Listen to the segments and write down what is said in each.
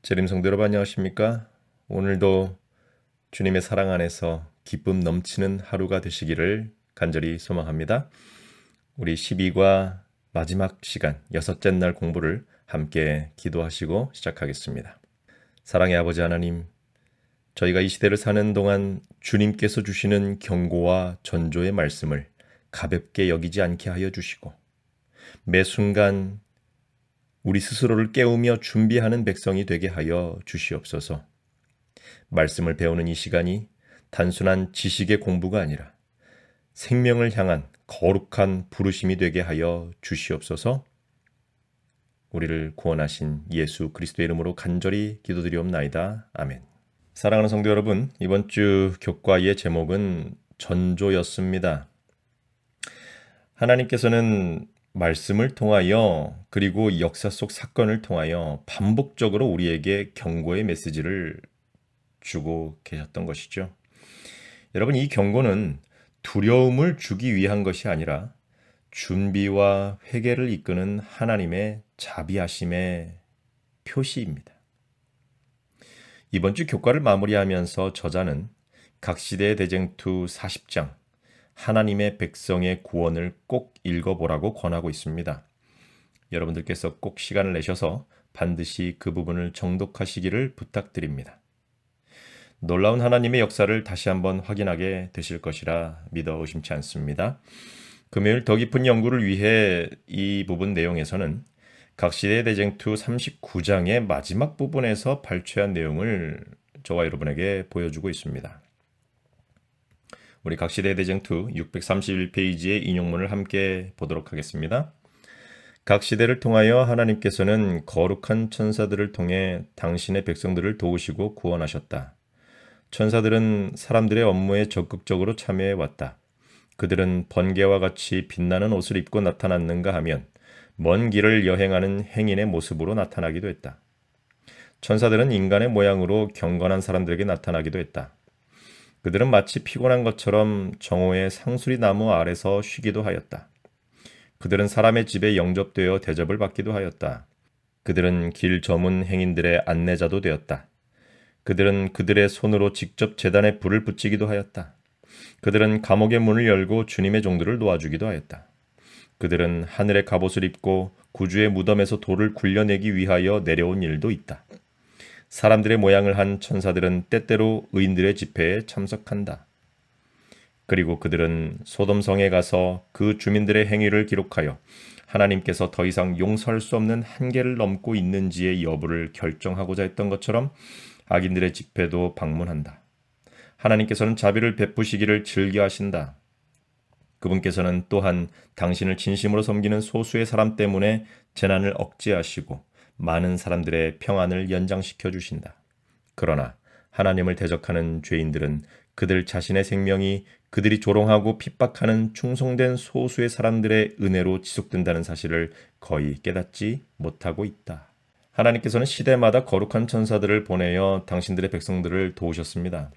재림 성도 여러분 안녕하십니까? 오늘도 주님의 사랑 안에서 기쁨 넘치는 하루가 되시기를 간절히 소망합니다. 우리 12과 마지막 시간 여섯째 날 공부를 함께 기도하시고 시작하겠습니다. 사랑의 아버지 하나님, 저희가 이 시대를 사는 동안 주님께서 주시는 경고와 전조의 말씀을 가볍게 여기지 않게 하여 주시고 매 순간 우리 스스로를 깨우며 준비하는 백성이 되게 하여 주시옵소서. 말씀을 배우는 이 시간이 단순한 지식의 공부가 아니라 생명을 향한 거룩한 부르심이 되게 하여 주시옵소서. 우리를 구원하신 예수 그리스도의 이름으로 간절히 기도드리옵나이다. 아멘. 사랑하는 성도 여러분, 이번 주 교과의 제목은 전조였습니다. 하나님께서는 말씀을 통하여 그리고 역사 속 사건을 통하여 반복적으로 우리에게 경고의 메시지를 주고 계셨던 것이죠. 여러분, 이 경고는 두려움을 주기 위한 것이 아니라 준비와 회개를 이끄는 하나님의 자비하심의 표시입니다. 이번 주 교과를 마무리하면서 저자는 각 시대의 대쟁투 40장 하나님의 백성의 구원을 꼭 읽어보라고 권하고 있습니다. 여러분들께서 꼭 시간을 내셔서 반드시 그 부분을 정독하시기를 부탁드립니다. 놀라운 하나님의 역사를 다시 한번 확인하게 되실 것이라 믿어 의심치 않습니다. 금요일 더 깊은 연구를 위해 이 부분 내용에서는 각 시대의 대쟁투 39장의 마지막 부분에서 발췌한 내용을 저와 여러분에게 보여주고 있습니다. 우리 각시대 대쟁투 631페이지의 인용문을 함께 보도록 하겠습니다. 각 시대를 통하여 하나님께서는 거룩한 천사들을 통해 당신의 백성들을 도우시고 구원하셨다. 천사들은 사람들의 업무에 적극적으로 참여해 왔다. 그들은 번개와 같이 빛나는 옷을 입고 나타났는가 하면 먼 길을 여행하는 행인의 모습으로 나타나기도 했다. 천사들은 인간의 모양으로 경건한 사람들에게 나타나기도 했다. 그들은 마치 피곤한 것처럼 정오의 상수리 나무 아래서 쉬기도 하였다. 그들은 사람의 집에 영접되어 대접을 받기도 하였다. 그들은 길 저문 행인들의 안내자도 되었다. 그들은 그들의 손으로 직접 제단에 불을 붙이기도 하였다. 그들은 감옥의 문을 열고 주님의 종들을 놓아주기도 하였다. 그들은 하늘의 갑옷을 입고 구주의 무덤에서 돌을 굴려내기 위하여 내려온 일도 있다. 사람들의 모양을 한 천사들은 때때로 의인들의 집회에 참석한다. 그리고 그들은 소돔성에 가서 그 주민들의 행위를 기록하여 하나님께서 더 이상 용서할 수 없는 한계를 넘고 있는지의 여부를 결정하고자 했던 것처럼 악인들의 집회도 방문한다. 하나님께서는 자비를 베푸시기를 즐겨하신다. 그분께서는 또한 당신을 진심으로 섬기는 소수의 사람 때문에 재난을 억제하시고 많은 사람들의 평안을 연장시켜 주신다. 그러나 하나님을 대적하는 죄인들은 그들 자신의 생명이 그들이 조롱하고 핍박하는 충성된 소수의 사람들의 은혜로 지속된다는 사실을 거의 깨닫지 못하고 있다. 하나님께서는 시대마다 거룩한 천사들을 보내어 당신들의 백성들을 도우셨습니다.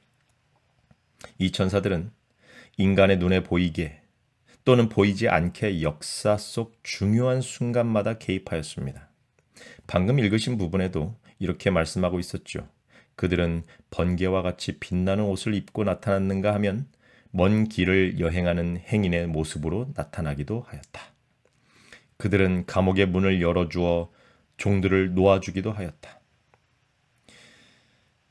이 천사들은 인간의 눈에 보이게 또는 보이지 않게 역사 속 중요한 순간마다 개입하였습니다. 방금 읽으신 부분에도 이렇게 말씀하고 있었죠. 그들은 번개와 같이 빛나는 옷을 입고 나타났는가 하면 먼 길을 여행하는 행인의 모습으로 나타나기도 하였다. 그들은 감옥의 문을 열어주어 종들을 놓아주기도 하였다.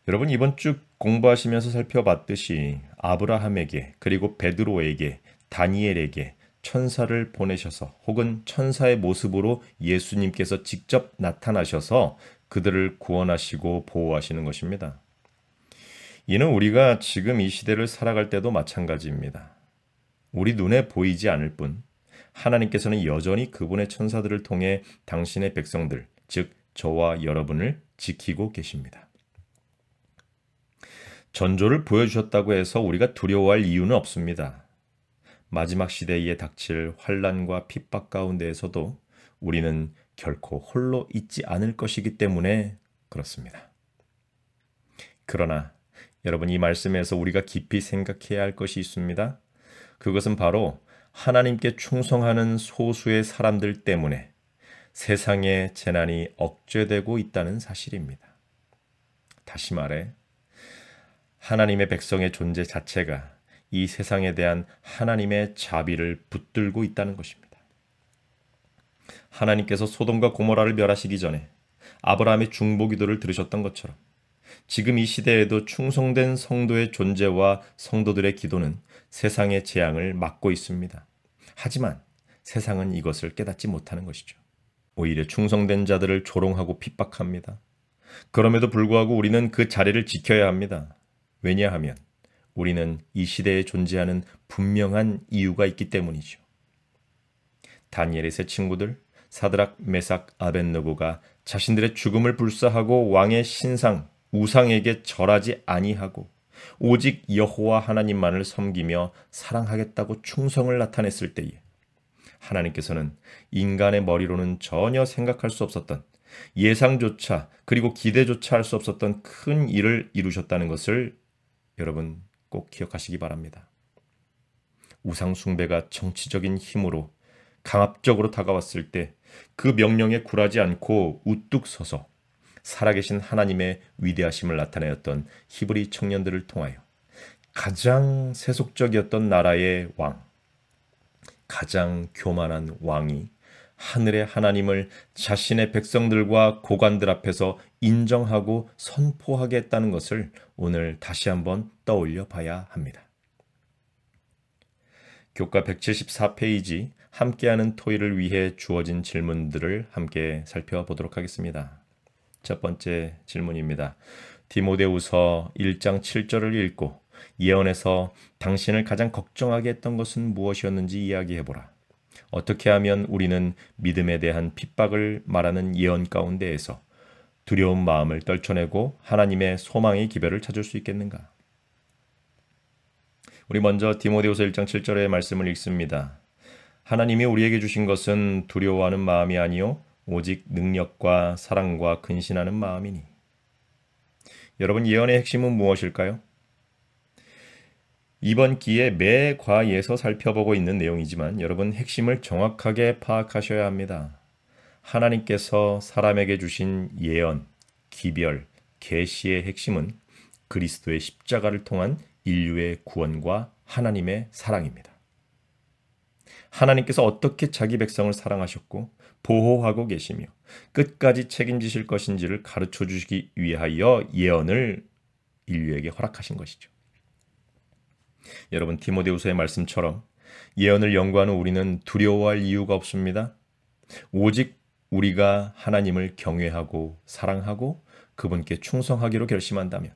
여러분, 이번 주 공부하시면서 살펴봤듯이 아브라함에게 그리고 베드로에게 다니엘에게 천사를 보내셔서 혹은 천사의 모습으로 예수님께서 직접 나타나셔서 그들을 구원하시고 보호하시는 것입니다. 이는 우리가 지금 이 시대를 살아갈 때도 마찬가지입니다. 우리 눈에 보이지 않을 뿐 하나님께서는 여전히 그분의 천사들을 통해 당신의 백성들, 즉 저와 여러분을 지키고 계십니다. 전조를 보여주셨다고 해서 우리가 두려워할 이유는 없습니다. 마지막 시대에 닥칠 환난과 핍박 가운데에서도 우리는 결코 홀로 있지 않을 것이기 때문에 그렇습니다. 그러나 여러분, 이 말씀에서 우리가 깊이 생각해야 할 것이 있습니다. 그것은 바로 하나님께 충성하는 소수의 사람들 때문에 세상의 재난이 억제되고 있다는 사실입니다. 다시 말해 하나님의 백성의 존재 자체가 이 세상에 대한 하나님의 자비를 붙들고 있다는 것입니다. 하나님께서 소돔과 고모라를 멸하시기 전에 아브라함의 중보 기도를 들으셨던 것처럼 지금 이 시대에도 충성된 성도의 존재와 성도들의 기도는 세상의 재앙을 막고 있습니다. 하지만 세상은 이것을 깨닫지 못하는 것이죠. 오히려 충성된 자들을 조롱하고 핍박합니다. 그럼에도 불구하고 우리는 그 자리를 지켜야 합니다. 왜냐하면 우리는 이 시대에 존재하는 분명한 이유가 있기 때문이죠. 다니엘의 세 친구들 사드락, 메삭, 아벳느고가 자신들의 죽음을 불사하고 왕의 신상, 우상에게 절하지 아니하고 오직 여호와 하나님만을 섬기며 사랑하겠다고 충성을 나타냈을 때에 하나님께서는 인간의 머리로는 전혀 생각할 수 없었던 예상조차 그리고 기대조차 할 수 없었던 큰 일을 이루셨다는 것을 여러분 꼭 기억하시기 바랍니다. 우상 숭배가 정치적인 힘으로 강압적으로 다가왔을 때 그 명령에 굴하지 않고 우뚝 서서 살아계신 하나님의 위대하심을 나타내었던 히브리 청년들을 통하여 가장 세속적이었던 나라의 왕, 가장 교만한 왕이 하늘의 하나님을 자신의 백성들과 고관들 앞에서 인정하고 선포하게 했다는 것을 오늘 다시 한번 떠올려 봐야 합니다. 교과 174페이지 함께하는 토의를 위해 주어진 질문들을 함께 살펴보도록 하겠습니다. 첫 번째 질문입니다. 디모데후서 1장 7절을 읽고 예언에서 당신을 가장 걱정하게 했던 것은 무엇이었는지 이야기해보라. 어떻게 하면 우리는 믿음에 대한 핍박을 말하는 예언 가운데에서 두려운 마음을 떨쳐내고 하나님의 소망의 기별을 찾을 수 있겠는가? 우리 먼저 디모데후서 1장 7절의 말씀을 읽습니다. 하나님이 우리에게 주신 것은 두려워하는 마음이 아니요 오직 능력과 사랑과 근신하는 마음이니. 여러분, 예언의 핵심은 무엇일까요? 이번 기회에 매 과에서 살펴보고 있는 내용이지만 여러분 핵심을 정확하게 파악하셔야 합니다. 하나님께서 사람에게 주신 예언, 기별, 계시의 핵심은 그리스도의 십자가를 통한 인류의 구원과 하나님의 사랑입니다. 하나님께서 어떻게 자기 백성을 사랑하셨고 보호하고 계시며 끝까지 책임지실 것인지를 가르쳐 주시기 위하여 예언을 인류에게 허락하신 것이죠. 여러분, 디모데후서의 말씀처럼 예언을 연구하는 우리는 두려워할 이유가 없습니다. 오직 우리가 하나님을 경외하고 사랑하고 그분께 충성하기로 결심한다면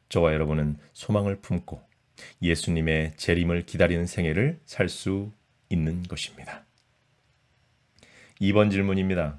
저와 여러분은 소망을 품고 예수님의 재림을 기다리는 생애를 살 수 있는 것입니다. 2번 질문입니다.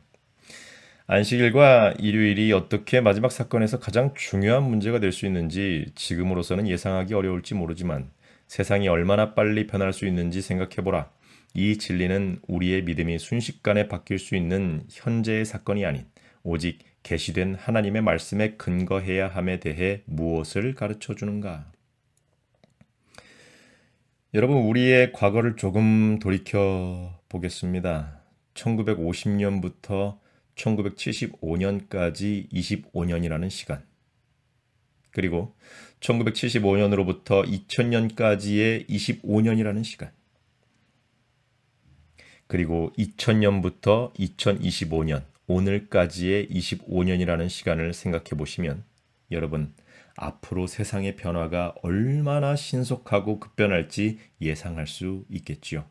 안식일과 일요일이 어떻게 마지막 사건에서 가장 중요한 문제가 될 수 있는지 지금으로서는 예상하기 어려울지 모르지만 세상이 얼마나 빨리 변할 수 있는지 생각해보라. 이 진리는 우리의 믿음이 순식간에 바뀔 수 있는 현재의 사건이 아닌 오직 계시된 하나님의 말씀에 근거해야 함에 대해 무엇을 가르쳐 주는가? 여러분, 우리의 과거를 조금 돌이켜 보겠습니다. 1950년부터 1975년까지 25년이라는 시간, 그리고 1975년으로부터 2000년까지의 25년이라는 시간, 그리고 2000년부터 2025년, 오늘까지의 25년이라는 시간을 생각해 보시면 여러분, 앞으로 세상의 변화가 얼마나 신속하고 급변할지 예상할 수 있겠지요.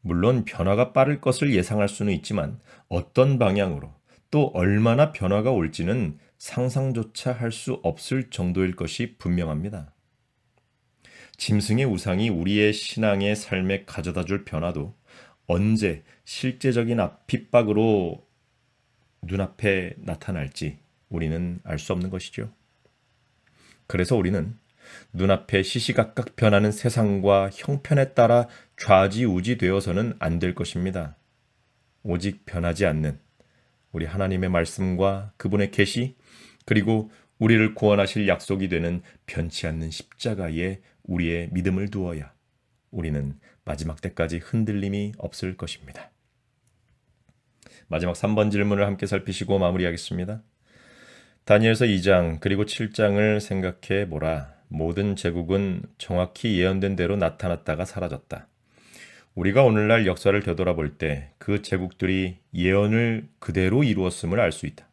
물론 변화가 빠를 것을 예상할 수는 있지만 어떤 방향으로 또 얼마나 변화가 올지는 상상조차 할 수 없을 정도일 것이 분명합니다. 짐승의 우상이 우리의 신앙의 삶에 가져다 줄 변화도 언제 실제적인 핍박으로 눈앞에 나타날지 우리는 알 수 없는 것이죠. 그래서 우리는 눈앞에 시시각각 변하는 세상과 형편에 따라 좌지우지 되어서는 안 될 것입니다. 오직 변하지 않는 우리 하나님의 말씀과 그분의 계시, 그리고 우리를 구원하실 약속이 되는 변치 않는 십자가에 우리의 믿음을 두어야 우리는 마지막 때까지 흔들림이 없을 것입니다. 마지막 3번 질문을 함께 살피시고 마무리하겠습니다. 다니엘서 2장 그리고 7장을 생각해 보라. 모든 제국은 정확히 예언된 대로 나타났다가 사라졌다. 우리가 오늘날 역사를 되돌아볼 때 그 제국들이 예언을 그대로 이루었음을 알 수 있다.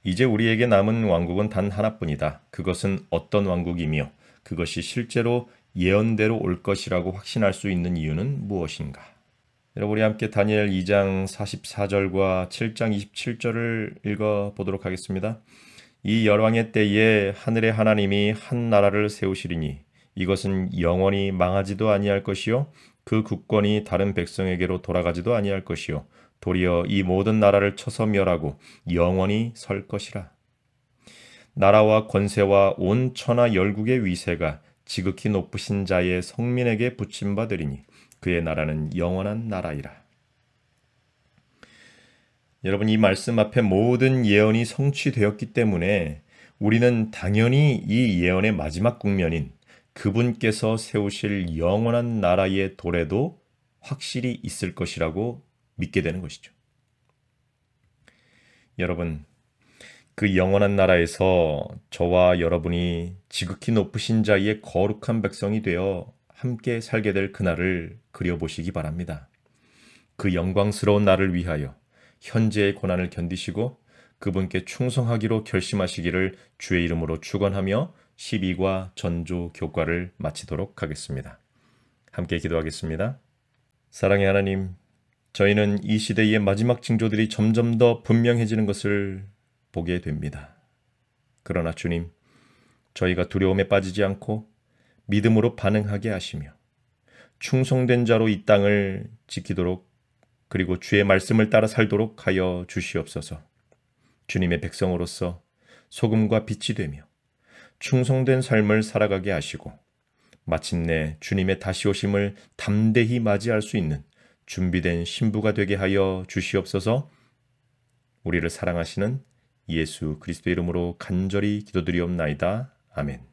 이제 우리에게 남은 왕국은 단 하나뿐이다. 그것은 어떤 왕국이며 그것이 실제로 예언대로 올 것이라고 확신할 수 있는 이유는 무엇인가? 여러분, 우리 함께 다니엘 2장 44절과 7장 27절을 읽어보도록 하겠습니다. 이 열왕의 때에 하늘의 하나님이 한 나라를 세우시리니 이것은 영원히 망하지도 아니할 것이요 그 국권이 다른 백성에게로 돌아가지도 아니할 것이요 도리어 이 모든 나라를 쳐서 멸하고 영원히 설 것이라. 나라와 권세와 온 천하 열국의 위세가 지극히 높으신 자의 성민에게 붙임받으리니 그의 나라는 영원한 나라이라. 여러분, 이 말씀 앞에 모든 예언이 성취되었기 때문에 우리는 당연히 이 예언의 마지막 국면인 그분께서 세우실 영원한 나라의 도래도 확실히 있을 것이라고 믿게 되는 것이죠. 여러분, 그 영원한 나라에서 저와 여러분이 지극히 높으신 자의 거룩한 백성이 되어 함께 살게 될 그날을 그려보시기 바랍니다. 그 영광스러운 날을 위하여 현재의 고난을 견디시고 그분께 충성하기로 결심하시기를 주의 이름으로 축원하며 12과 전조 교과를 마치도록 하겠습니다. 함께 기도하겠습니다. 사랑의 하나님, 저희는 이 시대의 마지막 징조들이 점점 더 분명해지는 것을 보게 됩니다. 그러나 주님, 저희가 두려움에 빠지지 않고 믿음으로 반응하게 하시며 충성된 자로 이 땅을 지키도록 그리고 주의 말씀을 따라 살도록 하여 주시옵소서. 주님의 백성으로서 소금과 빛이 되며 충성된 삶을 살아가게 하시고 마침내 주님의 다시 오심을 담대히 맞이할 수 있는 준비된 신부가 되게 하여 주시옵소서. 우리를 사랑하시는 예수 그리스도 이름으로 간절히 기도드리옵나이다. 아멘.